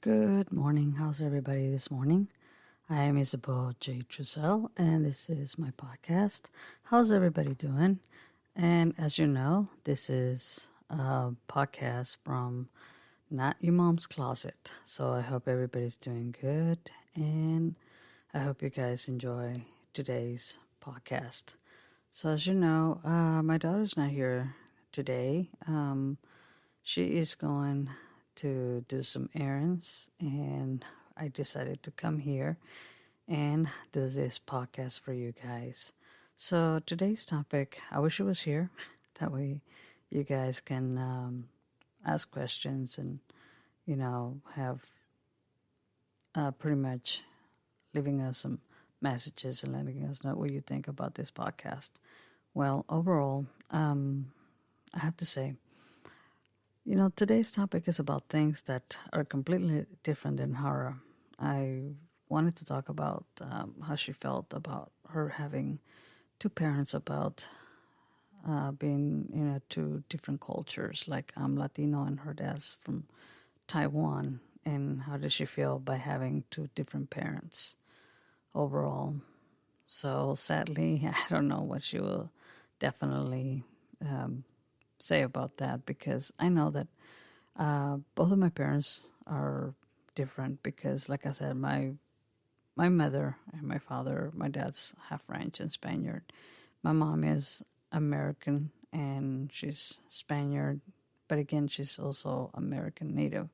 Good morning. How's everybody this morning? I am Isabel J. Trussell, and this is my podcast. How's everybody doing? And as you know, this is a podcast from Not Your Mom's Closet. So I hope everybody's doing good, and I hope you guys enjoy today's podcast. So as you know, my daughter's not here today. She is going to do some errands, and I decided to come here and do this podcast for you guys. So today's topic, I wish it was here. That way you guys can ask questions and, have pretty much leaving us some messages and letting us know what you think about this podcast. Well, overall, I have to say, today's topic is about things that are completely different than horror. I wanted to talk about how she felt about her having two parents, about being in two different cultures. Like I'm Latino and her dad's from Taiwan, and how did she feel by having two different parents overall? So sadly, I don't know what she will definitely say about that, because I know that both of my parents are different, because like I said, my mother and my father, my dad's half French and Spaniard. My mom is American and she's Spaniard, but again, she's also American native.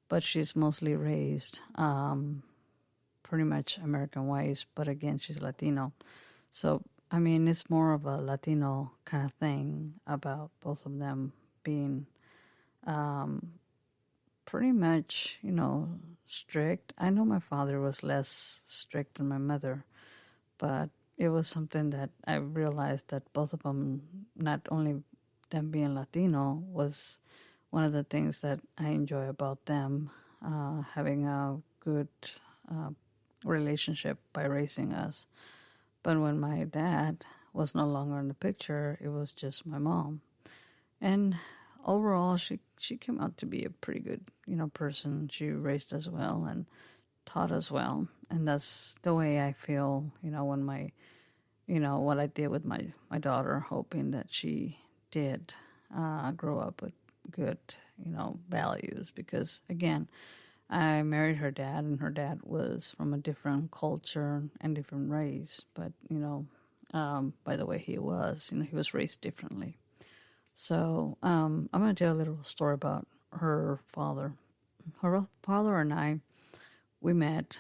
But she's mostly raised pretty much American ways, but again, she's Latino. So, I mean, it's more of a Latino kind of thing about both of them being pretty much, strict. I know my father was less strict than my mother, but it was something that I realized that both of them, not only them being Latino, was one of the things that I enjoy about them, having a good uh, relationship by raising us. But when my dad was no longer in the picture, it was just my mom. And overall, she came out to be a pretty good, person. She raised us well and taught us well. And that's the way I feel, when what I did with my daughter, hoping that she did grow up with good, values. Because again, I married her dad, and her dad was from a different culture and different race. But, by the way he was, he was raised differently. So I'm going to tell a little story about her father. Her father and I, we met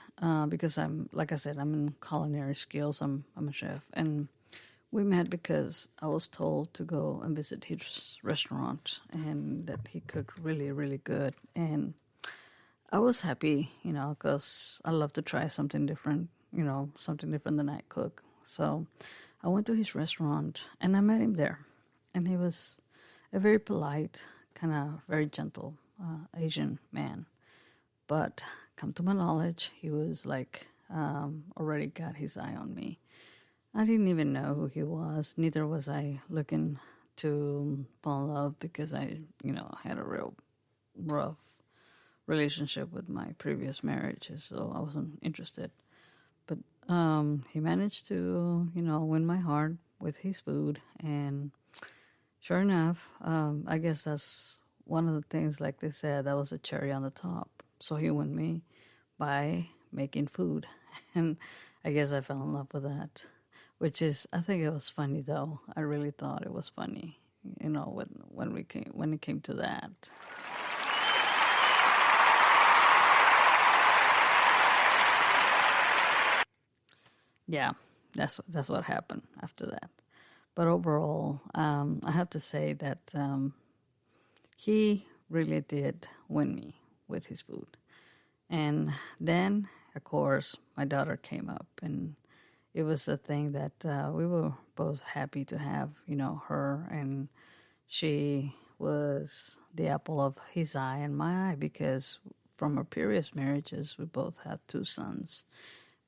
because like I said, I'm in culinary skills. I'm a chef, and we met because I was told to go and visit his restaurant, and that he cooked really, really good. And I was happy, because I love to try something different, something different than I cook. So I went to his restaurant, and I met him there, and he was a very polite, kind of very gentle Asian man. But come to my knowledge, he was like already got his eye on me. I didn't even know who he was. Neither was I looking to fall in love, because I, had a real rough relationship with my previous marriages, so I wasn't interested. But he managed to, win my heart with his food, and sure enough, I guess that's one of the things, like they said, that was a cherry on the top. So he won me by making food. And I guess I fell in love with that, which is, I think it was funny though. I really thought it was funny, when it came to that. Yeah, that's what happened after that. But overall, I have to say that he really did win me with his food. And then, of course, my daughter came up, and it was a thing that we were both happy to have, her. And she was the apple of his eye and my eye, because from our previous marriages, we both had two sons,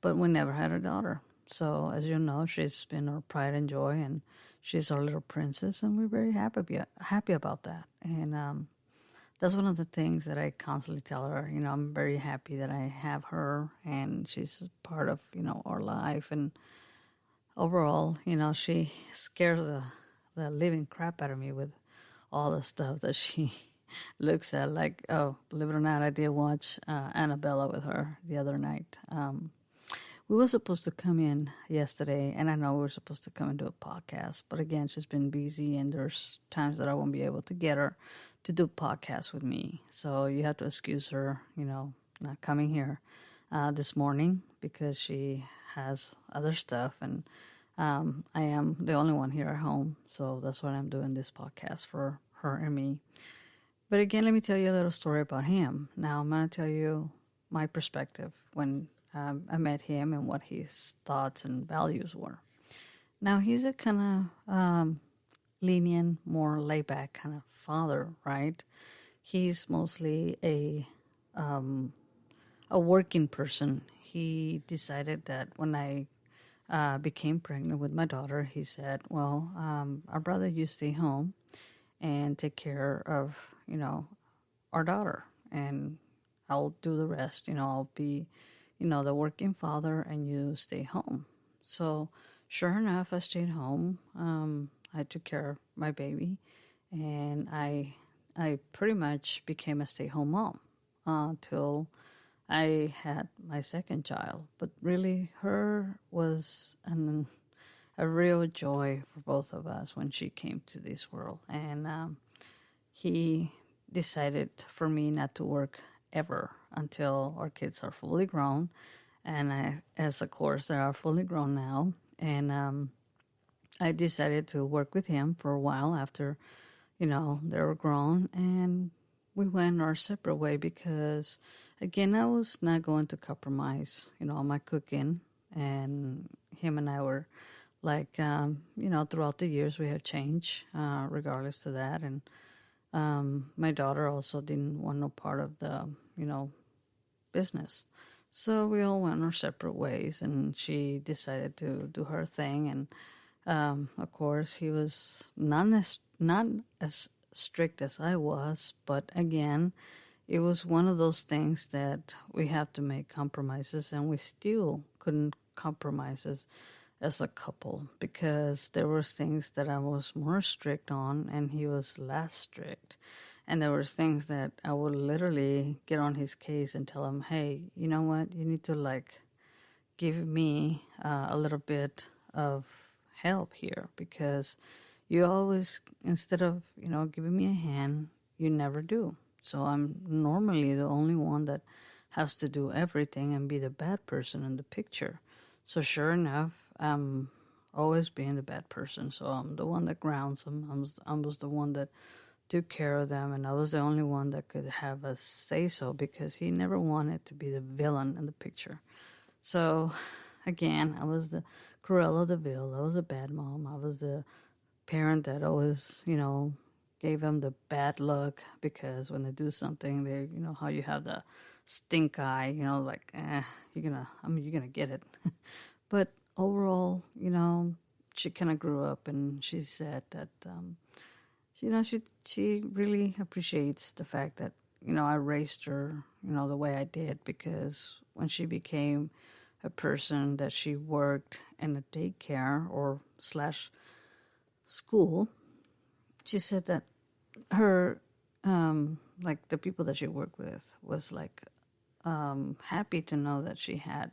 but we never had a daughter. So, as you know, she's been our pride and joy, and she's our little princess, and we're very happy about that. And that's one of the things that I constantly tell her. I'm very happy that I have her, and she's part of our life. And overall, she scares the living crap out of me with all the stuff that she looks at. Like, oh, believe it or not, I did watch Annabella with her the other night. We were supposed to come in yesterday, and I know we were supposed to come and do a podcast, but again, she's been busy, and there's times that I won't be able to get her to do podcasts with me. So you have to excuse her, not coming here this morning because she has other stuff, and I am the only one here at home. So that's why I'm doing this podcast for her and me. But again, let me tell you a little story about him. Now, I'm going to tell you my perspective when I met him and what his thoughts and values were. Now, he's a kind of lenient, more laid-back kind of father, right? He's mostly a working person. He decided that when I became pregnant with my daughter, he said, well, I'd rather you stay home and take care of, our daughter, and I'll do the rest. I'll be, the working father, and you stay home. So sure enough, I stayed home. I took care of my baby, and I pretty much became a stay-home mom until I had my second child. But really, her was a real joy for both of us when she came to this world. And he decided for me not to work ever until our kids are fully grown. And as of course, they are fully grown now. And I decided to work with him for a while after, they were grown. And we went our separate way because, again, I was not going to compromise, on my cooking. And him and I were like, throughout the years we have changed regardless to that. And my daughter also didn't want no part of the, business. So we all went our separate ways, and she decided to do her thing. And of course, he was not as strict as I was, but again, it was one of those things that we have to make compromises, and we still couldn't compromise as a couple because there was things that I was more strict on, and he was less strict. And there was things that I would literally get on his case and tell him, hey, you know what? You need to give me a little bit of help here because you always, instead of, giving me a hand, you never do. So I'm normally the only one that has to do everything and be the bad person in the picture. So sure enough, I'm always being the bad person. So I'm the one that grounds them. I was the one that took care of them, and I was the only one that could have a say-so because he never wanted to be the villain in the picture. So, again, I was the Cruella de Vil. I was a bad mom. I was the parent that always, gave them the bad luck because when they do something, they, how you have the stink eye, you're gonna get it. But overall, she kind of grew up, and she said that, she really appreciates the fact that, I raised her, the way I did, because when she became a person that she worked in a daycare or / school, she said that her, the people that she worked with was happy to know that she had,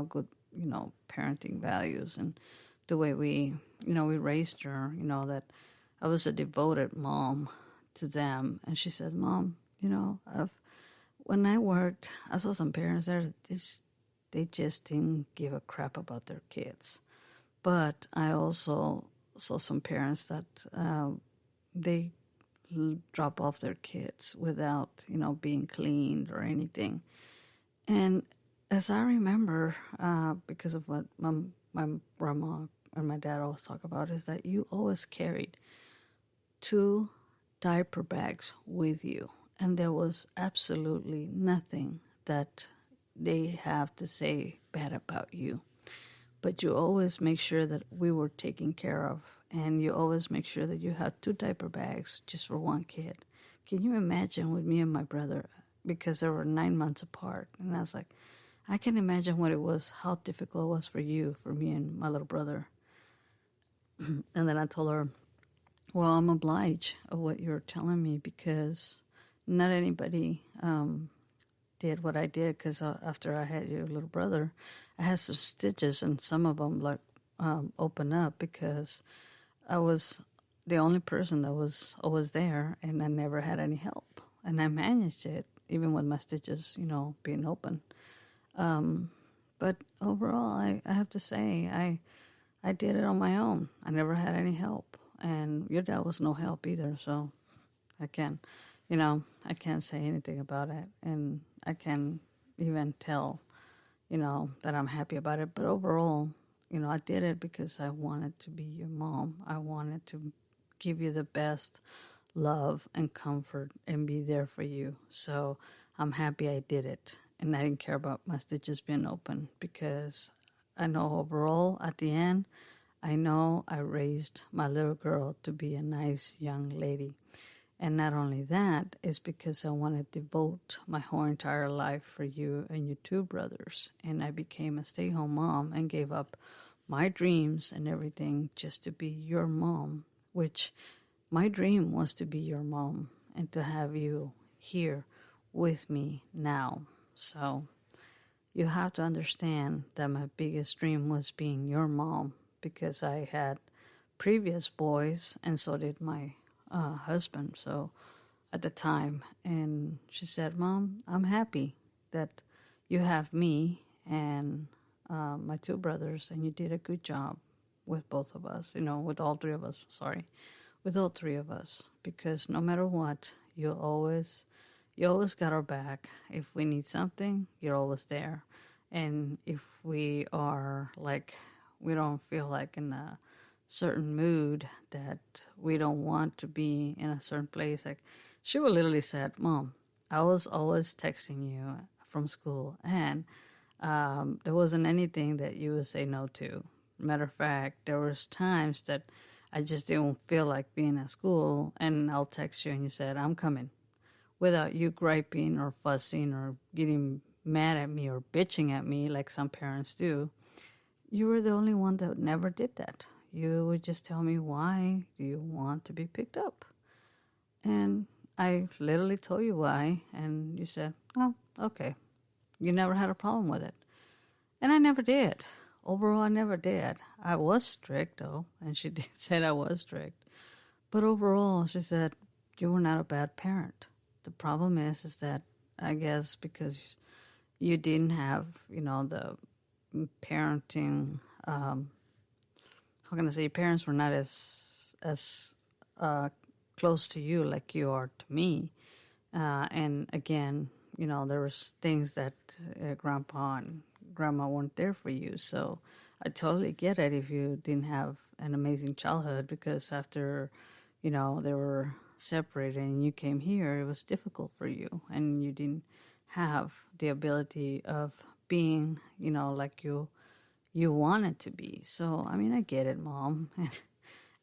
good, parenting values and the way we raised her, that I was a devoted mom to them. And she said, Mom, when I worked, I saw some parents there, they just didn't give a crap about their kids. But I also saw some parents that they drop off their kids without, being cleaned or anything. And as I remember, because of what my grandma and my dad always talk about, is that you always carried 2 diaper bags with you, and there was absolutely nothing that they have to say bad about you. But you always make sure that we were taken care of, and you always make sure that you had 2 diaper bags just for one kid. can you imagine with me and my brother, because they were 9 months apart, and I was like, I can imagine what it was, how difficult it was for you, for me and my little brother. And then I told her, well, I'm obliged of what you're telling me, because not anybody did what I did, because after I had your little brother, I had some stitches, and some of them like open up, because I was the only person that was always there, and I never had any help, and I managed it even with my stitches, being open. But overall, I have to say, I did it on my own. I never had any help, and your dad was no help either. So I can't say anything about it, and I can't even tell, that I'm happy about it. But overall, I did it because I wanted to be your mom. I wanted to give you the best love and comfort and be there for you. So I'm happy I did it. And I didn't care about my stitches being open, because I know overall at the end, I know I raised my little girl to be a nice young lady. And not only that, is because I want to devote my whole entire life for you and your two brothers. And I became a stay-home mom and gave up my dreams and everything just to be your mom, which my dream was to be your mom and to have you here with me now. So you have to understand that my biggest dream was being your mom, because I had previous boys, and so did my husband, so at the time. And she said, Mom, I'm happy that you have me and my two brothers, and you did a good job with both of us, with all three of us, with all three of us, because no matter what, you always got our back. If we need something, you're always there. And if we are like, we don't feel like in a certain mood, that we don't want to be in a certain place, like she would literally said, Mom, I was always texting you from school, and there wasn't anything that you would say no to. Matter of fact, there was times that I just didn't feel like being at school, and I'll text you and you said, I'm coming, without you griping or fussing or getting mad at me or bitching at me like some parents do. You were the only one that never did that. You would just tell me, why do you want to be picked up? And I literally told you why, and you said, oh, okay. You never had a problem with it. And I never did. Overall, I never did. I was strict, though, and she did say I was strict. But overall, she said, you were not a bad parent. The problem is that I guess because you didn't have, the parenting, how can I say, your parents were not as close to you like you are to me. And again, there was things that Grandpa and Grandma weren't there for you. So I totally get it if you didn't have an amazing childhood, because after, they were separated and you came here, it was difficult for you, and you didn't have the ability of being, like you wanted to be. So, I mean, I get it, Mom.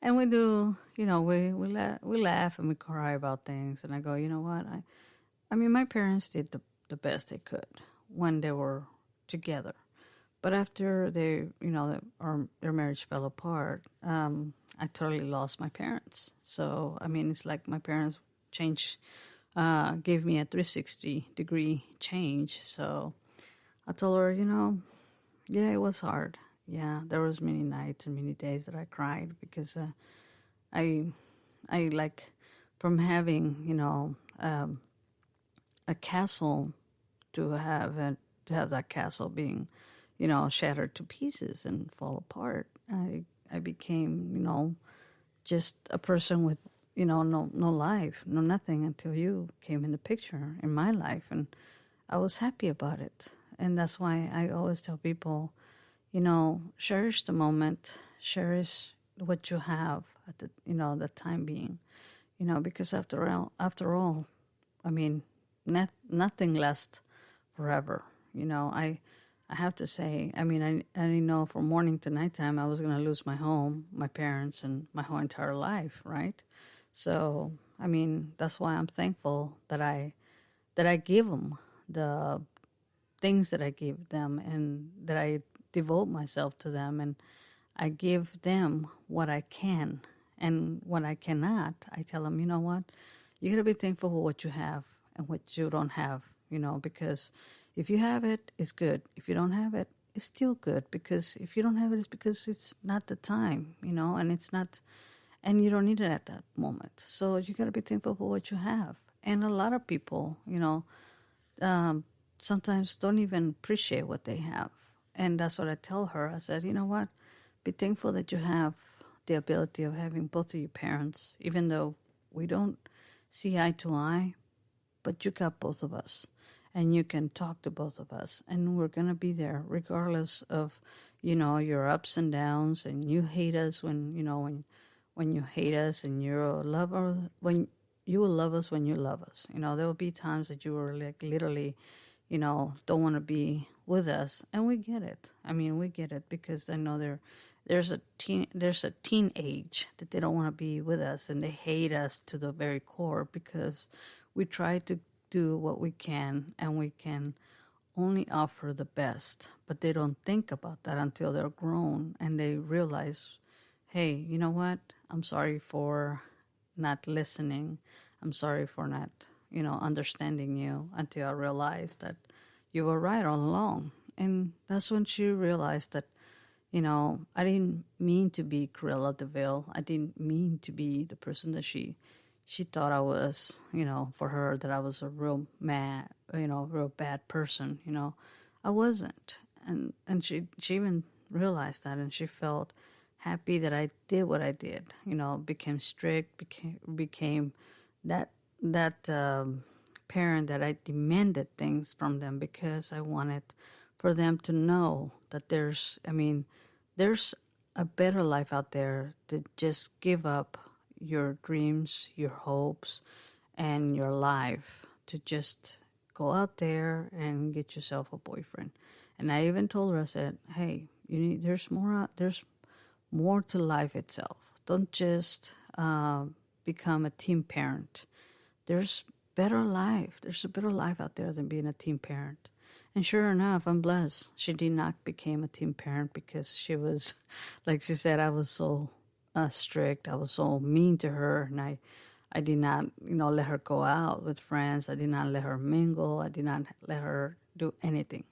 And we do, we laugh and we cry about things. And I go, you know what? I mean, my parents did the best they could when they were together. But after their marriage fell apart, I totally lost my parents. So, I mean, it's like my parents changed, gave me a 360-degree change. So I told her, yeah, it was hard. Yeah, there was many nights and many days that I cried, because I like, from having, a castle to have that castle being, shattered to pieces and fall apart. I became, just a person with, no life, no nothing, until you came in the picture in my life, and I was happy about it. And that's why I always tell people, cherish the moment, cherish what you have at the, the time being, because after all, I mean, nothing lasts forever. I have to say, I mean, I didn't know from morning to nighttime I was going to lose my home, my parents, and my whole entire life, right? So I mean, that's why I'm thankful that I give them the things that I give them, and that I devote myself to them, and I give them what I can, and what I cannot, I tell them, you know what, you got to be thankful for what you have and what you don't have, because if you have it, it's good. If you don't have it, it's still good, because if you don't have it, it's because it's not the time, and it's not, and you don't need it at that moment. So you got to be thankful for what you have. And a lot of people, sometimes don't even appreciate what they have. And that's what I tell her. I said, you know what? Be thankful that you have the ability of having both of your parents, even though we don't see eye to eye, but you got both of us. And you can talk to both of us. And we're going to be there regardless of, your ups and downs. And you hate us when you hate us, and you're a lover when you will love us when you love us. There will be times that you are like literally, don't want to be with us, and we get it. I mean, we get it, because I know there's a teen age that they don't want to be with us, and they hate us to the very core, because we try to do what we can, and we can only offer the best, but they don't think about that until they're grown and they realize, hey, you know what? I'm sorry for not listening. I'm sorry for not, understanding you, until I realized that you were right all along. And that's when she realized that, I didn't mean to be Cruella de Vil. I didn't mean to be the person that she thought I was, for her, that I was a real real bad person, I wasn't. And she even realized that, and she felt happy that I did what I did, became strict, became that parent that I demanded things from them, because I wanted for them to know that there's a better life out there, to just give up your dreams, your hopes, and your life, to just go out there and get yourself a boyfriend. And I even told her, I said, hey, there's more to life itself. Don't just become a teen parent. There's better life. There's a better life out there than being a teen parent. And sure enough, I'm blessed. She did not become a teen parent, because she was, like she said, I was so strict. I was so mean to her, and I did not, let her go out with friends. I did not let her mingle. I did not let her do anything.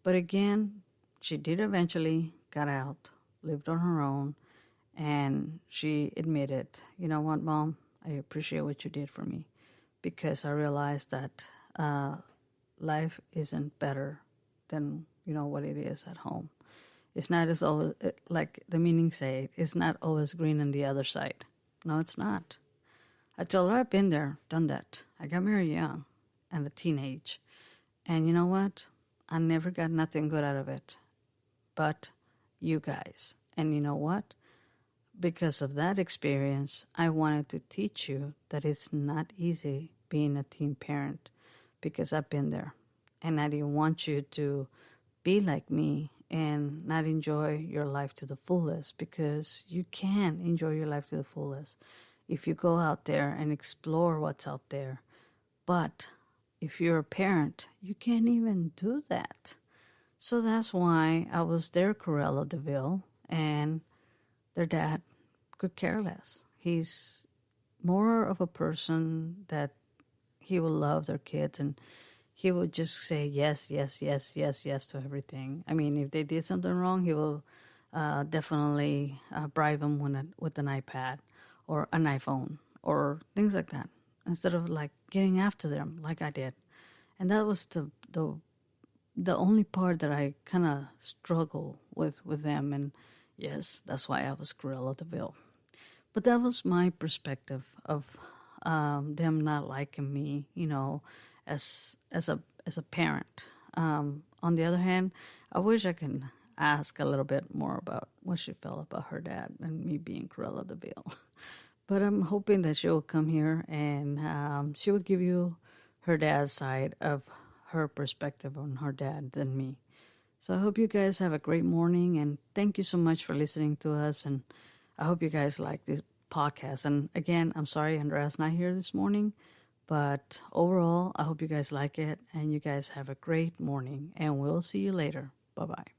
But again, she did eventually got out, lived on her own, and she admitted, you know what, Mom, I appreciate what you did for me, because I realized that life isn't better than, what it is at home. It's not as always, like the meaning say, it's not always green on the other side. No, it's not. I told her I've been there, done that. I got married young and a teenage. And you know what? I never got nothing good out of it. But you guys. And you know what? Because of that experience, I wanted to teach you that it's not easy being a teen parent, because I've been there. And I didn't want you to be like me and not enjoy your life to the fullest, because you can enjoy your life to the fullest if you go out there and explore what's out there. But if you're a parent, you can't even do that. So that's why I was their Cruella de Vil, and their dad could care less. He's more of a person that he will love their kids, and he would just say yes, yes, yes, yes, yes to everything. I mean, if they did something wrong, he will definitely bribe them with an iPad or an iPhone or things like that, instead of like getting after them like I did. And that was the only part that I kind of struggle with them. And yes, that's why I was Cruella de Vil. But that was my perspective of them not liking me, as a parent. On the other hand, I wish I could ask a little bit more about what she felt about her dad and me being Cruella de Vil. But I'm hoping that she will come here and she will give you her dad's side of her perspective on her dad than me. So I hope you guys have a great morning, and thank you so much for listening to us. And I hope you guys like podcast. And again, I'm sorry Andrea's not here this morning, but overall, I hope you guys like it and you guys have a great morning, and we'll see you later. Bye-bye.